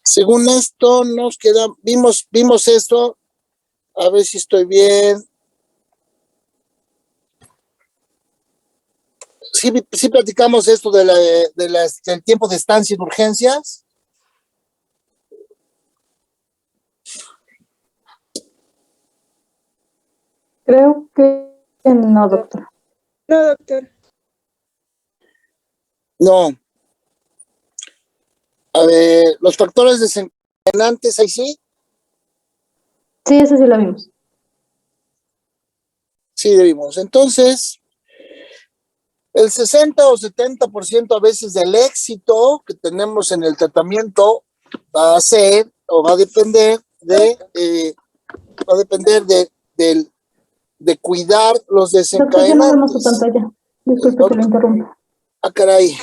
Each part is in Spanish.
Según esto, nos queda, vimos esto, a ver si estoy bien. Sí platicamos esto del tiempo de estancia en urgencias. Creo que no, doctor. No, doctor. No. A ver, los factores desencadenantes, ahí sí. Sí, eso sí lo vimos. Sí, vimos. Entonces, el 60 o 70% a veces del éxito que tenemos en el tratamiento va a ser o va a depender de cuidar los Doctor, ya no vemos su desencadenantes. pantalla. Disculpe que lo interrumpa. Ah, caray.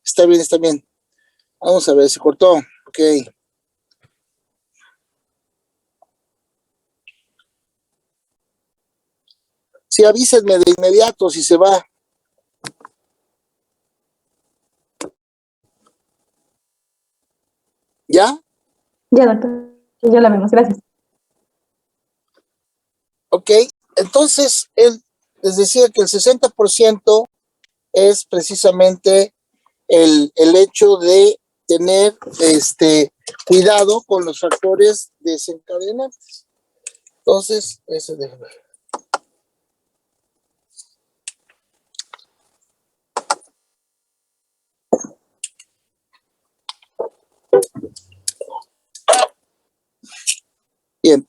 Está bien, está bien. Vamos a ver, se cortó. Ok. Sí, avísenme de inmediato si se va. ¿Ya? Ya, doctor. Ya la vemos, gracias. Ok. Entonces, les decía que el 60% es precisamente el hecho de tener cuidado con los factores desencadenantes. Entonces, eso déjame ver. Bien,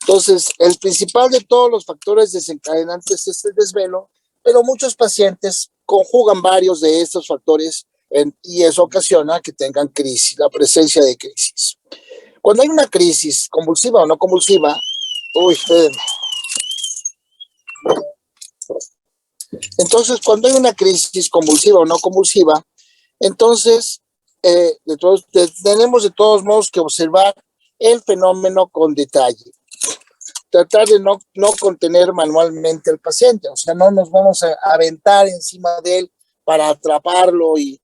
entonces el principal de todos los factores desencadenantes es el desvelo, pero muchos pacientes conjugan varios de estos factores y eso ocasiona que tengan crisis, la presencia de crisis. Cuando hay una crisis convulsiva o no convulsiva, entonces cuando hay una crisis convulsiva o no convulsiva, entonces tenemos de todos modos que observar el fenómeno con detalle. Tratar de no contener manualmente al paciente, o sea, no nos vamos a aventar encima de él para atraparlo y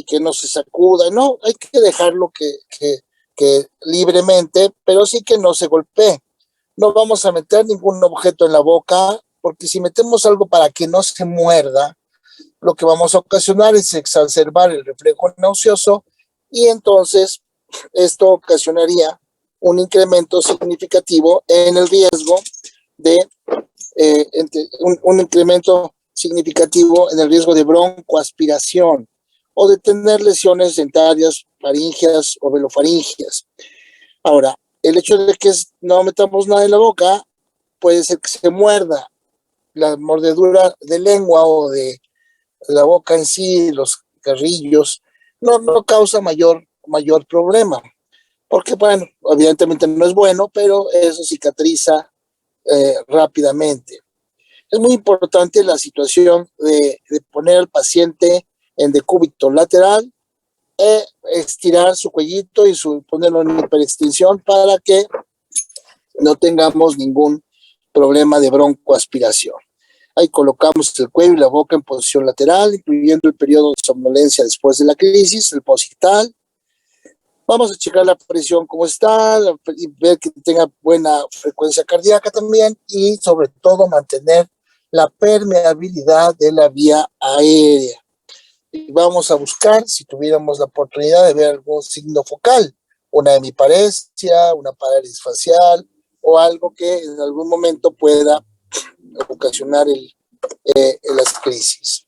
que no se sacuda, no, hay que dejarlo que libremente, pero sí que no se golpee. No vamos a meter ningún objeto en la boca, porque si metemos algo para que no se muerda, lo que vamos a ocasionar es exacerbar el reflejo nauseoso y entonces esto ocasionaría un incremento significativo en el riesgo de un incremento significativo en el riesgo de broncoaspiración o de tener lesiones dentarias, faringeas o velofaringeas. Ahora, el hecho de que no metamos nada en la boca puede ser que se muerda. La mordedura de lengua o de la boca en sí, los carrillos, no causa mayor problema. Porque, bueno, evidentemente no es bueno, pero eso cicatriza rápidamente. Es muy importante la situación de poner al paciente en decúbito lateral, estirar su cuellito y ponerlo en hiperextensión para que no tengamos ningún problema de broncoaspiración. Ahí colocamos el cuello y la boca en posición lateral, incluyendo el periodo de somnolencia después de la crisis, el posictal. Vamos a checar la presión cómo está, y ver que tenga buena frecuencia cardíaca también y sobre todo mantener la permeabilidad de la vía aérea. Y vamos a buscar, si tuviéramos la oportunidad de ver algún signo focal, una hemiparesia, una parálisis facial o algo que en algún momento pueda ocasionar las crisis.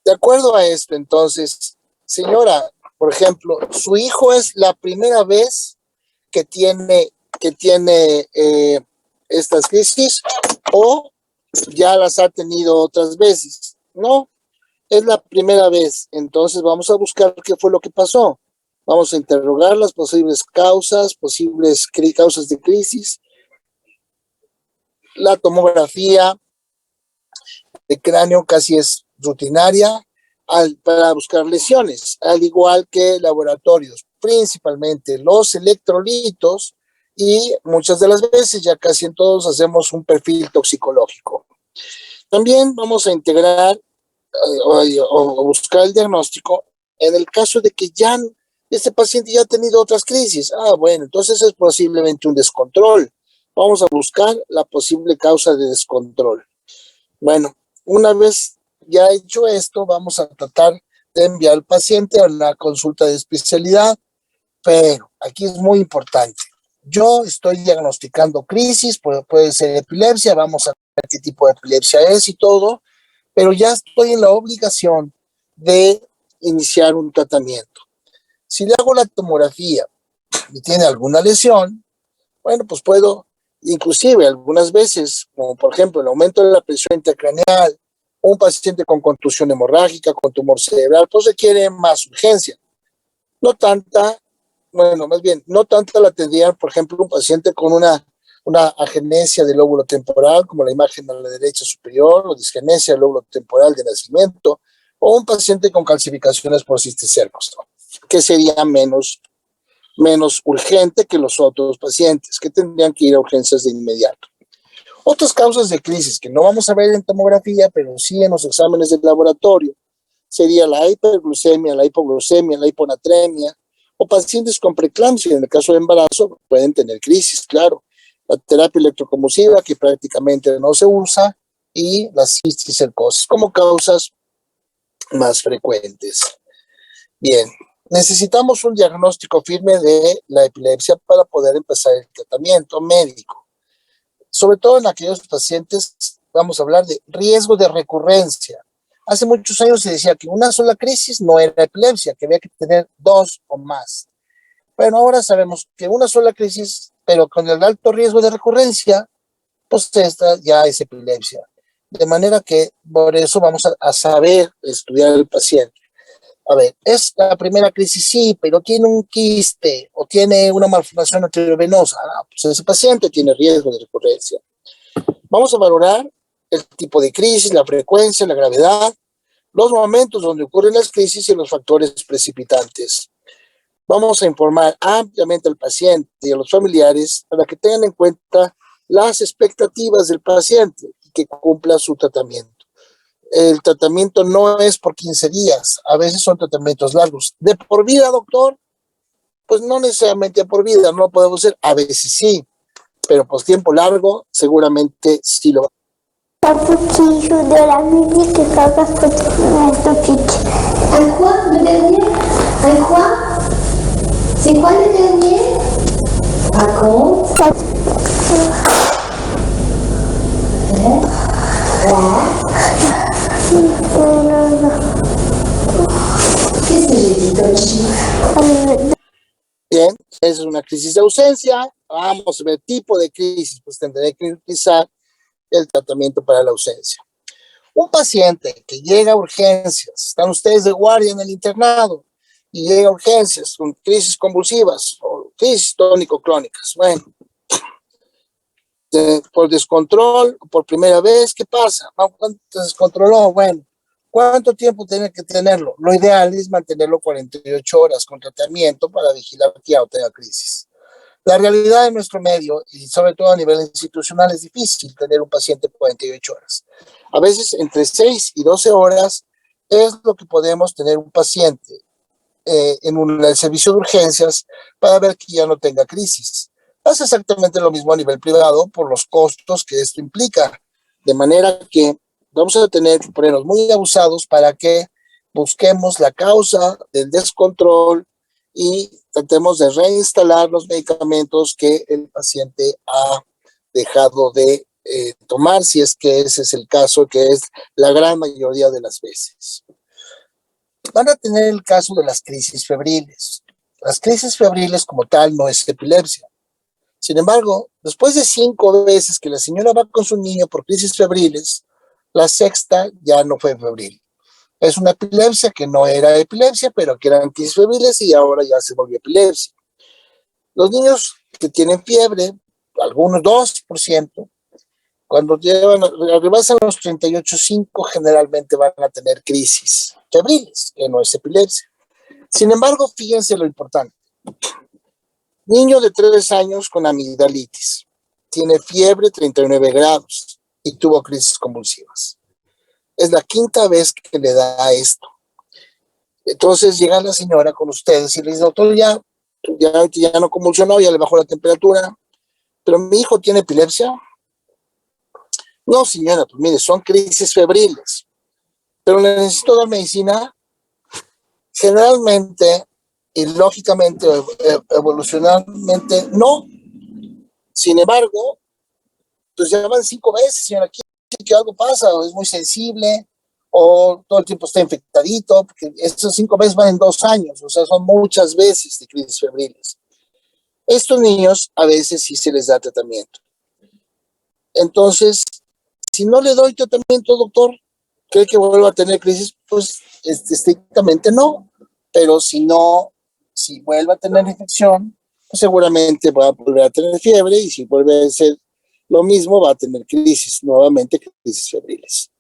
De acuerdo a esto, entonces, señora, por ejemplo, su hijo es la primera vez que tiene estas crisis o ya las ha tenido otras veces. No, es la primera vez. Entonces vamos a buscar qué fue lo que pasó. Vamos a interrogar las posibles causas de crisis. La tomografía de cráneo casi es rutinaria para buscar lesiones, al igual que laboratorios, principalmente los electrolitos y muchas de las veces, ya casi en todos, hacemos un perfil toxicológico. También vamos a integrar o buscar el diagnóstico en el caso de que ya Este paciente ya ha tenido otras crisis. Ah, bueno, entonces es posiblemente un descontrol. Vamos a buscar la posible causa de descontrol. Bueno, una vez ya hecho esto, vamos a tratar de enviar al paciente a la consulta de especialidad, pero aquí es muy importante. Yo estoy diagnosticando crisis, puede ser epilepsia, vamos a ver qué tipo de epilepsia es y todo, pero ya estoy en la obligación de iniciar un tratamiento. Si le hago la tomografía y tiene alguna lesión, bueno, pues puedo, inclusive algunas veces, como por ejemplo el aumento de la presión intracraneal, un paciente con contusión hemorrágica, con tumor cerebral, pues requiere más urgencia. No tanta, bueno, más bien, no tanta la tendría, por ejemplo, un paciente con una agenesia del lóbulo temporal, como la imagen a la derecha superior, o disgenesia del lóbulo temporal de nacimiento, o un paciente con calcificaciones por cisticercos, ¿no? Que sería menos urgente que los otros pacientes, que tendrían que ir a urgencias de inmediato. Otras causas de crisis que no vamos a ver en tomografía, pero sí en los exámenes del laboratorio, sería la hiperglucemia, la hipoglucemia, la hiponatremia, o pacientes con preeclampsia, en el caso de embarazo, pueden tener crisis, claro. La terapia electroconvulsiva, que prácticamente no se usa, y la cisticercosis como causas más frecuentes. Bien, necesitamos un diagnóstico firme de la epilepsia para poder empezar el tratamiento médico. Sobre todo en aquellos pacientes, vamos a hablar de riesgo de recurrencia. Hace muchos años se decía que una sola crisis no era epilepsia, que había que tener dos o más. Bueno, ahora sabemos que una sola crisis, pero con el alto riesgo de recurrencia, pues esta ya es epilepsia. De manera que por eso vamos a saber estudiar al paciente. A ver, es la primera crisis, sí, pero tiene un quiste o tiene una malformación arteriovenosa. Ah, pues ese paciente tiene riesgo de recurrencia. Vamos a valorar el tipo de crisis, la frecuencia, la gravedad, los momentos donde ocurren las crisis y los factores precipitantes. Vamos a informar ampliamente al paciente y a los familiares para que tengan en cuenta las expectativas del paciente y que cumpla su tratamiento. El tratamiento no es por 15 días, a veces son tratamientos largos. ¿De por vida, doctor? Pues no necesariamente por vida, no lo podemos hacer, a veces sí, pero por tiempo largo seguramente sí lo va. Papa qui joue de la musique et papa peut reste pique. Un quoi, le dernier? Un quoi? C'est quoi le dernier? Raconte. Qu'est-ce que j'ai dit comme chiffre? Bien, esa es una crisis de ausencia. Vamos a ver tipo de crisis, pues tendré que utilizar el tratamiento para la ausencia. Un paciente que llega a urgencias, están ustedes de guardia en el internado y llega a urgencias con crisis convulsivas o crisis tónico-clónicas. Bueno, por descontrol, por primera vez, ¿qué pasa? ¿Cuánto se descontroló? Bueno, ¿cuánto tiempo tiene que tenerlo? Lo ideal es mantenerlo 48 horas con tratamiento para vigilar que ya no tenga crisis. La realidad de nuestro medio, y sobre todo a nivel institucional, es difícil tener un paciente 48 horas. A veces entre 6 y 12 horas es lo que podemos tener un paciente en el servicio de urgencias para ver que ya no tenga crisis. Pasa exactamente lo mismo a nivel privado por los costos que esto implica, de manera que vamos a tener que ponernos muy abusados para que busquemos la causa del descontrol y tratemos de reinstalar los medicamentos que el paciente ha dejado de tomar, si es que ese es el caso, que es la gran mayoría de las veces. Van a tener el caso de las crisis febriles. Las crisis febriles como tal no es epilepsia. Sin embargo, después de 5 veces que la señora va con su niño por crisis febriles, la sexta ya no fue febril. Es una epilepsia que no era epilepsia, pero que eran crisis febriles y ahora ya se volvió epilepsia. Los niños que tienen fiebre, algunos 2%, cuando rebasan los 38,5 generalmente van a tener crisis febriles, que no es epilepsia. Sin embargo, fíjense lo importante. Niño de 3 años con amigdalitis, tiene fiebre 39 grados y tuvo crisis convulsivas. Es la 5ª vez que le da esto. Entonces llega la señora con ustedes y le dice, doctor, ya no convulsionó, ya le bajó la temperatura, pero mi hijo tiene epilepsia. No, señora, pues mire, son crisis febriles, pero le necesito dar medicina. Generalmente y lógicamente, evolucionalmente, no. Sin embargo, pues ya van 5 veces, señora, aquí que algo pasa, o es muy sensible, o todo el tiempo está infectadito, porque estos 5 veces van en 2 años, o sea, son muchas veces de crisis febriles. Estos niños a veces sí se les da tratamiento. Entonces, si no le doy tratamiento, doctor, ¿cree que vuelva a tener crisis? Pues estrictamente no, pero si vuelve a tener infección, pues seguramente va a volver a tener fiebre, y si vuelve a ser lo mismo, va a tener crisis, nuevamente crisis febriles.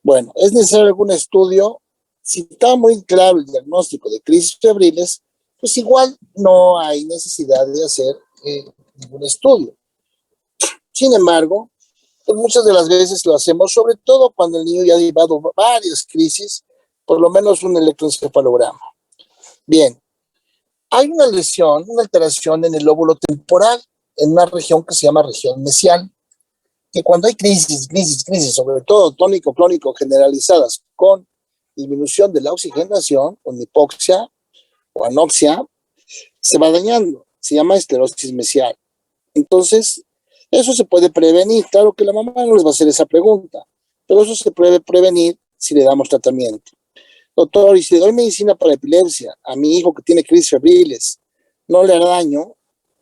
Bueno, ¿es necesario algún estudio? Si está muy claro el diagnóstico de crisis febriles, pues igual no hay necesidad de hacer ningún estudio. Sin embargo, pues muchas de las veces lo hacemos, sobre todo cuando el niño ya ha llevado varias crisis, por lo menos un electroencefalograma. Bien, hay una lesión, una alteración en el lóbulo temporal, en una región que se llama región mesial, que cuando hay crisis, sobre todo tónico-clónico generalizadas con disminución de la oxigenación, con hipoxia o anoxia, se va dañando, se llama esclerosis mesial. Entonces, eso se puede prevenir. Claro que la mamá no les va a hacer esa pregunta, pero eso se puede prevenir si le damos tratamiento. Doctor, y si le doy medicina para epilepsia a mi hijo que tiene crisis febriles, ¿no le hará daño?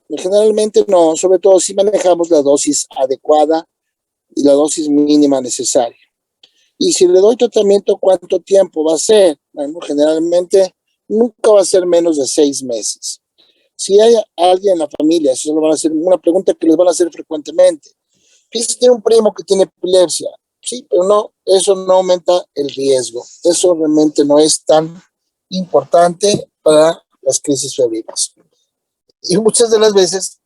Generalmente no, sobre todo si manejamos la dosis adecuada y la dosis mínima necesaria. Y si le doy tratamiento, ¿cuánto tiempo va a ser? Bueno, generalmente nunca va a ser menos de 6 meses. Si hay alguien en la familia, eso lo van a hacer, una pregunta que les van a hacer frecuentemente. Fíjese, tiene un primo que tiene epilepsia. Sí, pero no, eso no aumenta el riesgo. Eso realmente no es tan importante para las crisis febriles. Y muchas de las veces,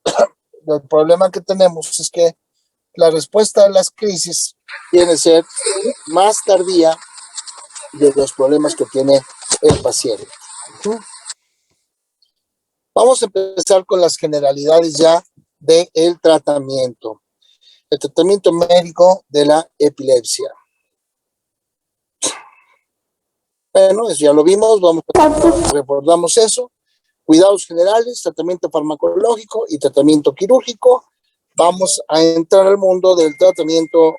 el problema que tenemos es que la respuesta a las crisis tiene que ser más tardía de los problemas que tiene el paciente. Vamos a empezar con las generalidades ya del tratamiento. El tratamiento médico de la epilepsia. Bueno, eso ya lo vimos, recordamos eso. Cuidados generales, tratamiento farmacológico y tratamiento quirúrgico. Vamos a entrar al mundo del tratamiento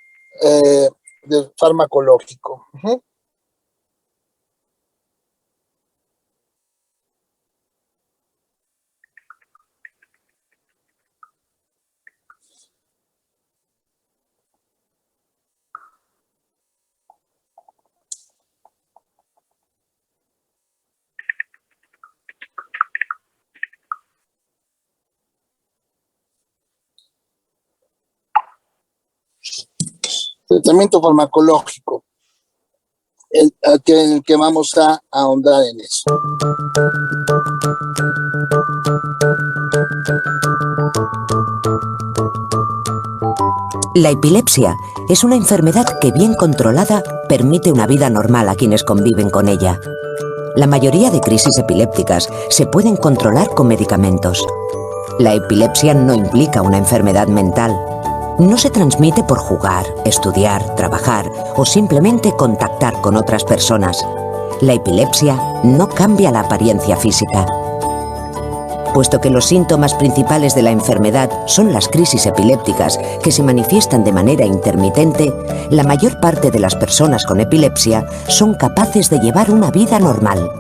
farmacológico. Tratamiento farmacológico, en el que vamos a ahondar en eso. La epilepsia es una enfermedad que, bien controlada, permite una vida normal a quienes conviven con ella. La mayoría de crisis epilépticas se pueden controlar con medicamentos. La epilepsia no implica una enfermedad mental. No se transmite por jugar, estudiar, trabajar o simplemente contactar con otras personas. La epilepsia no cambia la apariencia física. Puesto que los síntomas principales de la enfermedad son las crisis epilépticas que se manifiestan de manera intermitente, la mayor parte de las personas con epilepsia son capaces de llevar una vida normal.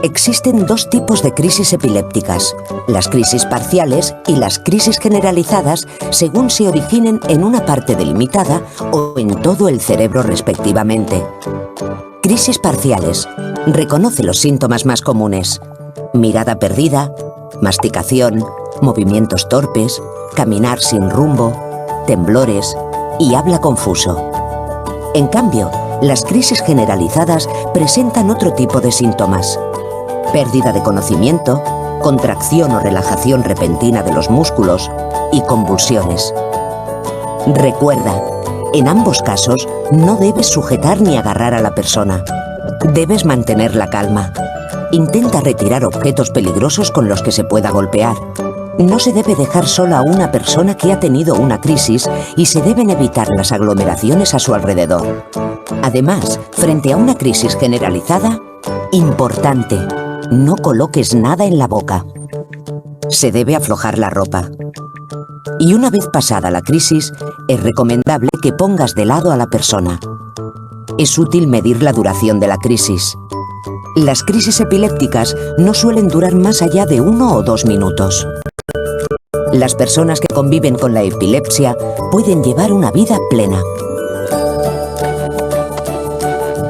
Existen 2 tipos de crisis epilépticas, las crisis parciales y las crisis generalizadas, según se originen en una parte delimitada o en todo el cerebro respectivamente. Crisis parciales. Reconoce los síntomas más comunes: mirada perdida, masticación, movimientos torpes, caminar sin rumbo, temblores y habla confuso. En cambio, las crisis generalizadas presentan otro tipo de síntomas: pérdida de conocimiento, contracción o relajación repentina de los músculos y convulsiones. Recuerda, en ambos casos no debes sujetar ni agarrar a la persona. Debes mantener la calma. Intenta retirar objetos peligrosos con los que se pueda golpear. No se debe dejar sola a una persona que ha tenido una crisis y se deben evitar las aglomeraciones a su alrededor. Además, frente a una crisis generalizada, importante, no coloques nada en la boca. Se debe aflojar la ropa. Y una vez pasada la crisis, es recomendable que pongas de lado a la persona. Es útil medir la duración de la crisis. Las crisis epilépticas no suelen durar más allá de 1 o 2 minutos. Las personas que conviven con la epilepsia pueden llevar una vida plena.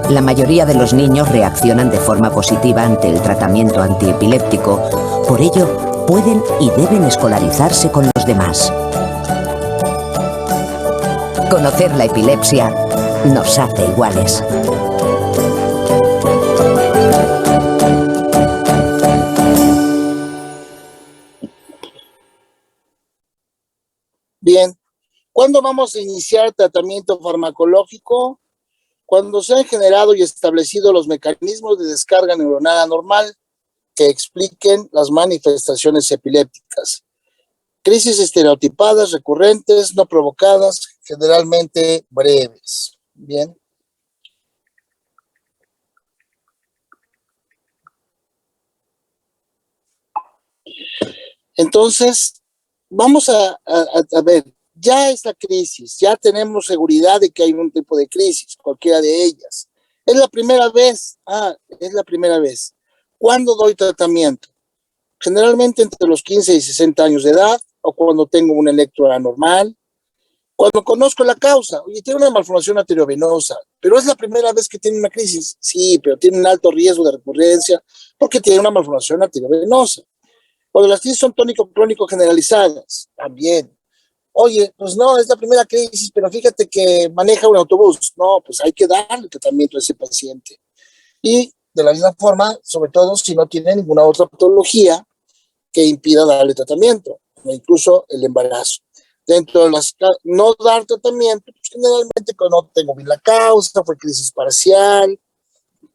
La mayoría de los niños reaccionan de forma positiva ante el tratamiento antiepiléptico, por ello pueden y deben escolarizarse con los demás. Conocer la epilepsia nos hace iguales. Bien, ¿cuándo vamos a iniciar tratamiento farmacológico? Cuando se han generado y establecido los mecanismos de descarga neuronal anormal que expliquen las manifestaciones epilépticas. Crisis estereotipadas, recurrentes, no provocadas, generalmente breves. Bien. Entonces, vamos a ver, ya esta crisis, ya tenemos seguridad de que hay un tipo de crisis, cualquiera de ellas. Es la primera vez, es la primera vez. ¿Cuándo doy tratamiento? Generalmente entre los 15 y 60 años de edad, o cuando tengo un electro anormal, cuando conozco la causa. Oye, tiene una malformación arteriovenosa, pero es la primera vez que tiene una crisis. Sí, pero tiene un alto riesgo de recurrencia porque tiene una malformación arteriovenosa. Cuando las crisis son tónico-crónico generalizadas, también. Oye, pues no, es la primera crisis, pero fíjate que maneja un autobús. No, pues hay que darle tratamiento a ese paciente. Y de la misma forma, sobre todo si no tiene ninguna otra patología que impida darle tratamiento, o incluso el embarazo. Dentro de las no dar tratamiento, pues generalmente cuando no tengo bien la causa, fue crisis parcial,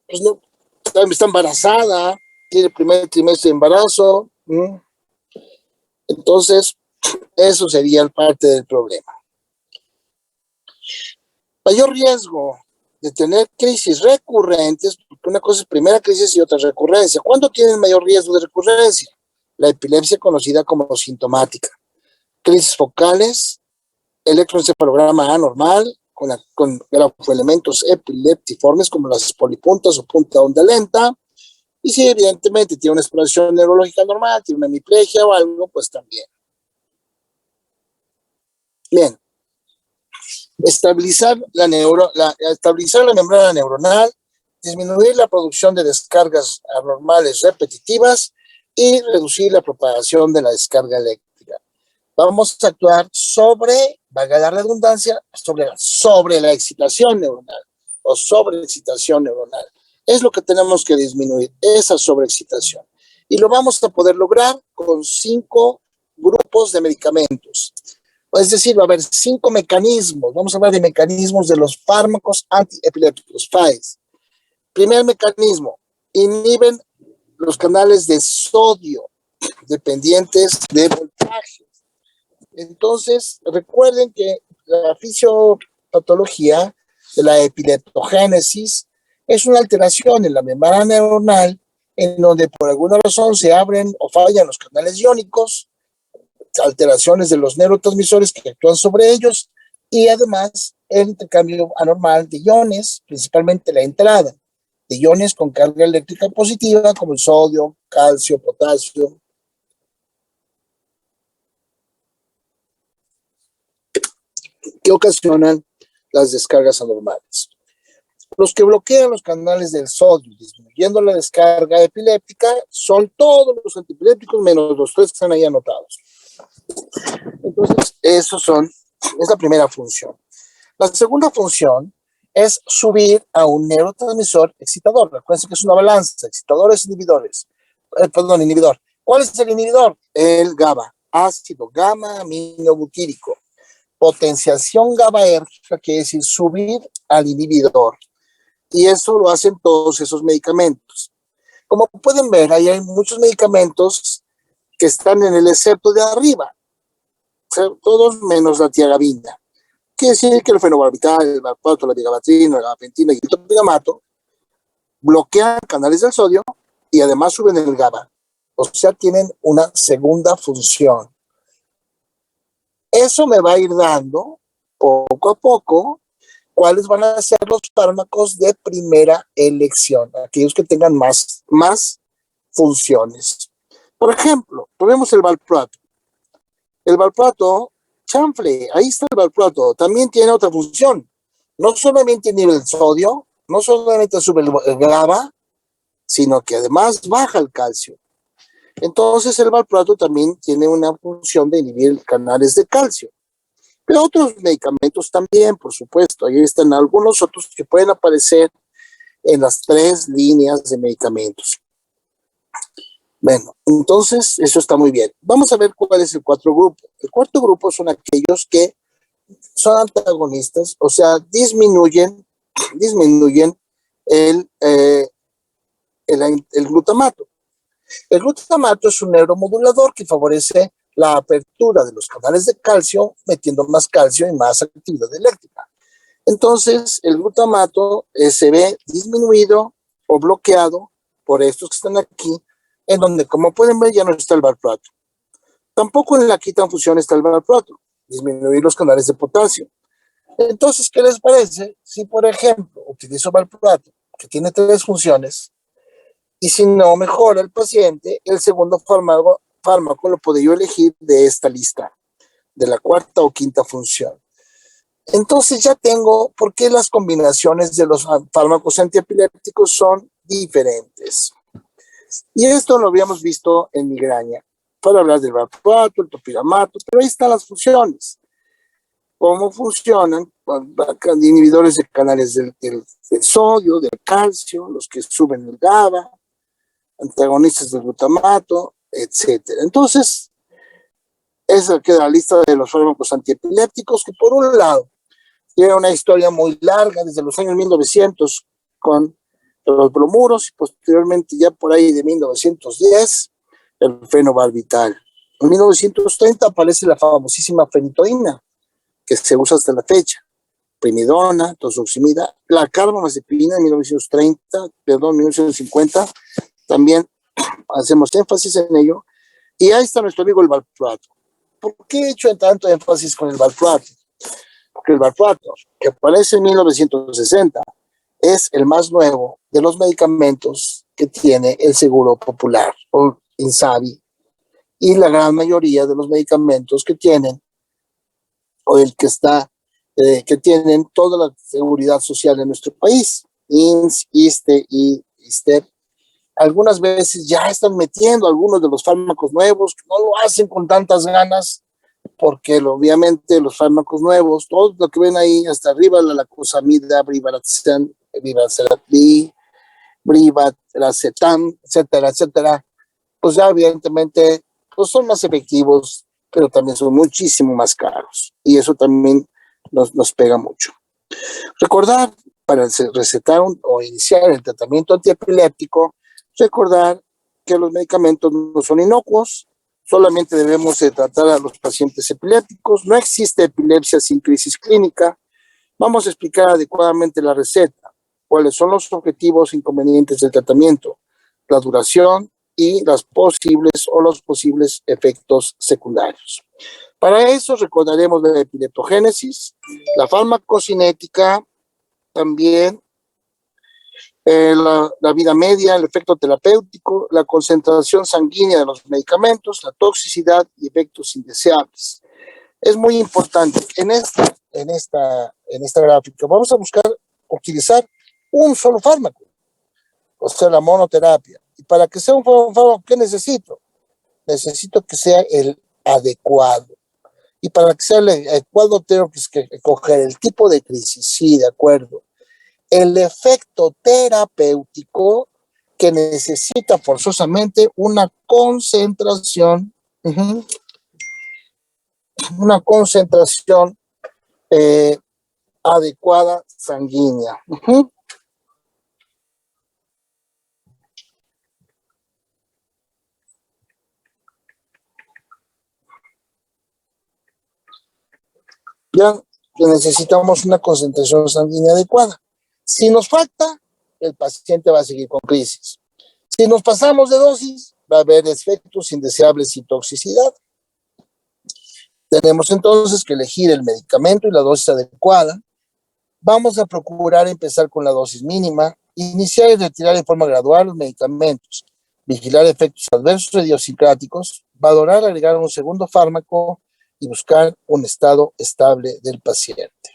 pues no, está embarazada, tiene el primer trimestre de embarazo. Entonces, eso sería parte del problema. Mayor riesgo de tener crisis recurrentes, porque una cosa es primera crisis y otra es recurrencia. ¿Cuándo tienen mayor riesgo de recurrencia? La epilepsia conocida como sintomática. Crisis focales, electroencefalograma anormal, con grafoelementos epileptiformes como las polipuntas o punta onda lenta. Y si evidentemente tiene una exploración neurológica normal, tiene una hemiplegia o algo, pues también. Bien. Estabilizar la membrana neuronal, disminuir la producción de descargas anormales repetitivas y reducir la propagación de la descarga eléctrica. Vamos a actuar sobre, valga la redundancia, sobre la excitación neuronal o sobreexcitación neuronal. Es lo que tenemos que disminuir, esa sobreexcitación. Y lo vamos a poder lograr con 5 grupos de medicamentos. Es decir, va a haber 5 mecanismos. Vamos a hablar de mecanismos de los fármacos antiepilépticos, FAES. Primer mecanismo, inhiben los canales de sodio dependientes de voltaje. Entonces, recuerden que la fisiopatología de la epileptogénesis es una alteración en la membrana neuronal en donde por alguna razón se abren o fallan los canales iónicos, alteraciones de los neurotransmisores que actúan sobre ellos y además el intercambio anormal de iones, principalmente la entrada de iones con carga eléctrica positiva como el sodio, calcio, potasio. Que ocasionan las descargas anormales. Los que bloquean los canales del sodio, disminuyendo la descarga epiléptica, son todos los antiepilépticos menos los 3 que están ahí anotados. Entonces, es la primera función. La segunda función es subir a un neurotransmisor excitador. Recuerden que es una balanza, excitadores, inhibidores. Inhibidor. ¿Cuál es el inhibidor? El GABA, ácido gamma-aminobutírico. Potenciación GABAérgica, que es decir, subir al inhibidor. Y eso lo hacen todos esos medicamentos. Como pueden ver, ahí hay muchos medicamentos que están en el excepto de arriba, o sea, todos menos la tiagabina. Quiere decir que el fenobarbital, el valproato, la vigabatrina, la gabapentina y el topiramato bloquean canales del sodio y además suben el GABA. O sea, tienen una segunda función. Eso me va a ir dando, poco a poco, cuáles van a ser los fármacos de primera elección, aquellos que tengan más funciones. Por ejemplo, ponemos el valproato. El valproato, chanfle, ahí está el valproato, también tiene otra función. No solamente inhibe el sodio, no solamente sube el GABA, sino que además baja el calcio. Entonces el valproato también tiene una función de inhibir canales de calcio. Pero otros medicamentos también, por supuesto. Ahí están algunos otros que pueden aparecer en las 3 líneas de medicamentos. Bueno, entonces eso está muy bien. Vamos a ver cuál es el cuarto grupo. El cuarto grupo son aquellos que son antagonistas, o sea, disminuyen el glutamato. El glutamato es un neuromodulador que favorece la apertura de los canales de calcio, metiendo más calcio y más actividad eléctrica. Entonces, el glutamato se ve disminuido o bloqueado por estos que están aquí, en donde, como pueden ver, ya no está el valproato. Tampoco en la quitanfusión está el valproato, disminuir los canales de potasio. Entonces, ¿qué les parece si, por ejemplo, utilizo valproato, que tiene 3 funciones, y si no mejora el paciente, el segundo fármaco lo puedo yo elegir de esta lista, de la cuarta o quinta función? Entonces ya tengo por qué las combinaciones de los fármacos antiepilépticos son diferentes. Y esto lo habíamos visto en migraña, para hablar del valproato, el topiramato, pero ahí están las funciones. ¿Cómo funcionan? Inhibidores de canales del sodio, del calcio, los que suben el GABA, antagonistas del glutamato, etcétera. Entonces, esa queda la lista de los fármacos antiepilépticos, que por un lado tiene una historia muy larga, desde los años 1900 con los bromuros, y posteriormente ya por ahí de 1910 el fenobarbital. En 1930 aparece la famosísima fenitoína, que se usa hasta la fecha, primidona, tozoximida, la carbamazepina en 1950, también hacemos énfasis en ello, y ahí está nuestro amigo el valproato. ¿Por qué he hecho tanto énfasis con el valproato? Porque el valproato, que aparece en 1960, es el más nuevo de los medicamentos que tiene el Seguro Popular, o INSABI, y la gran mayoría de los medicamentos que tienen, o el que está, que tienen toda la seguridad social de nuestro país, INS, ISSSTE y ISSSTE. Algunas veces ya están metiendo algunos de los fármacos nuevos, que no lo hacen con tantas ganas, porque obviamente los fármacos nuevos, todo lo que ven ahí hasta arriba, la lacosamida, brivaracetam, etcétera, etcétera, pues ya evidentemente pues son más efectivos, pero también son muchísimo más caros, y eso también nos pega mucho. Recordar, para recetar o iniciar el tratamiento antiepiléptico, recordar que los medicamentos no son inocuos, solamente debemos de tratar a los pacientes epilépticos, no existe epilepsia sin crisis clínica. Vamos a explicar adecuadamente la receta, cuáles son los objetivos e inconvenientes del tratamiento, la duración y los posibles efectos secundarios. Para eso recordaremos la epileptogénesis, la farmacocinética, también la vida media, el efecto terapéutico, la concentración sanguínea de los medicamentos, la toxicidad y efectos indeseables. Es muy importante. En esta gráfica vamos a buscar utilizar un solo fármaco, o sea, la monoterapia. Y para que sea un fármaco, ¿qué necesito? Necesito que sea el adecuado. Y para que sea el adecuado tengo que escoger el tipo de crisis, sí, de acuerdo. El efecto terapéutico que necesita forzosamente una concentración, adecuada sanguínea. Ya que necesitamos una concentración sanguínea adecuada. Si nos falta, el paciente va a seguir con crisis. Si nos pasamos de dosis, va a haber efectos indeseables y toxicidad. Tenemos entonces que elegir el medicamento y la dosis adecuada. Vamos a procurar empezar con la dosis mínima, iniciar y retirar de forma gradual los medicamentos, vigilar efectos adversos idiosincráticos, valorar agregar un segundo fármaco y buscar un estado estable del paciente.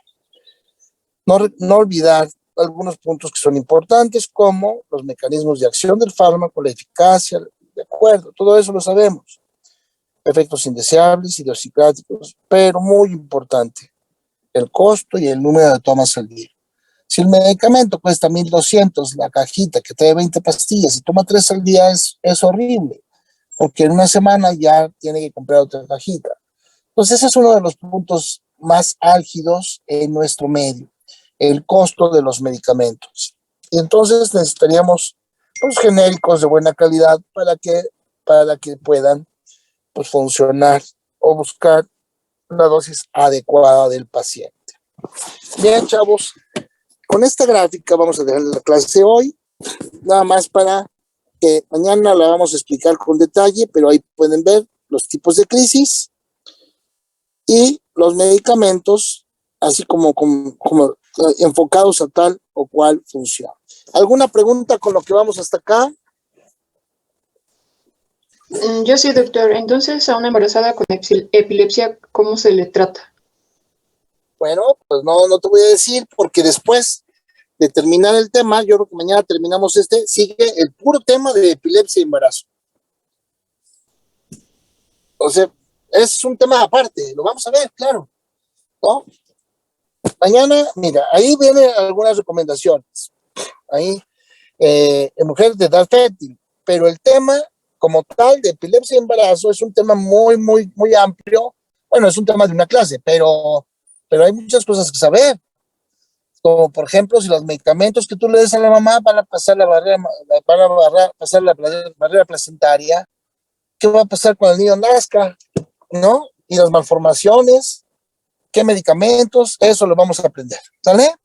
No olvidar algunos puntos que son importantes, como los mecanismos de acción del fármaco, la eficacia, de acuerdo, todo eso lo sabemos. Efectos indeseables, idiosincráticos, pero muy importante, el costo y el número de tomas al día. Si el medicamento cuesta 1,200, la cajita que trae 20 pastillas y toma 3 al día, es horrible, porque en una semana ya tiene que comprar otra cajita. Entonces ese es uno de los puntos más álgidos en nuestro medio, el costo de los medicamentos. Y entonces necesitaríamos pues, genéricos de buena calidad para que puedan pues, funcionar o buscar una dosis adecuada del paciente. Bien, chavos, con esta gráfica vamos a dejar la clase hoy, nada más para que mañana la vamos a explicar con detalle, pero ahí pueden ver los tipos de crisis y los medicamentos, así como enfocados a tal o cual función. ¿Alguna pregunta con lo que vamos hasta acá? Yo sí, doctor. Entonces, a una embarazada con epilepsia, ¿cómo se le trata? Bueno, pues no te voy a decir, porque después de terminar el tema, yo creo que mañana terminamos sigue el puro tema de epilepsia y embarazo. O sea, es un tema aparte, lo vamos a ver, claro, ¿no? Mañana, mira, ahí vienen algunas recomendaciones, ahí, en mujeres de edad fértil, pero el tema como tal de epilepsia y embarazo es un tema muy, muy, muy amplio. Bueno, es un tema de una clase, pero hay muchas cosas que saber, como por ejemplo, si los medicamentos que tú le des a la mamá van a pasar pasar la barrera placentaria, ¿qué va a pasar cuando el niño nazca? ¿No? Y las malformaciones, ¿qué medicamentos? Eso lo vamos a aprender, ¿sale?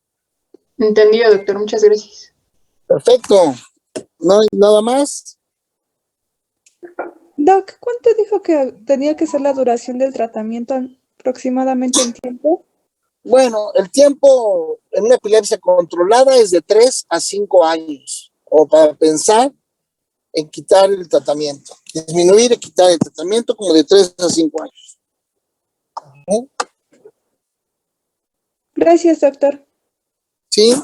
Entendido, doctor. Muchas gracias. Perfecto. ¿No hay nada más? Doc, ¿cuánto dijo que tenía que ser la duración del tratamiento aproximadamente en tiempo? Bueno, el tiempo en una epilepsia controlada es de 3 a 5 años, o para pensar en quitar el tratamiento, disminuir y quitar el tratamiento como de 3 a 5 años. ¿Sí? Gracias, doctor. ¿Sí?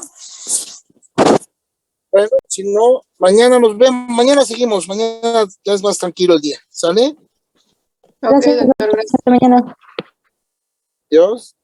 Bueno, si no, mañana nos vemos, mañana seguimos, mañana ya es más tranquilo el día, ¿sale? Ok, doctor. Gracias. Hasta mañana. Adiós.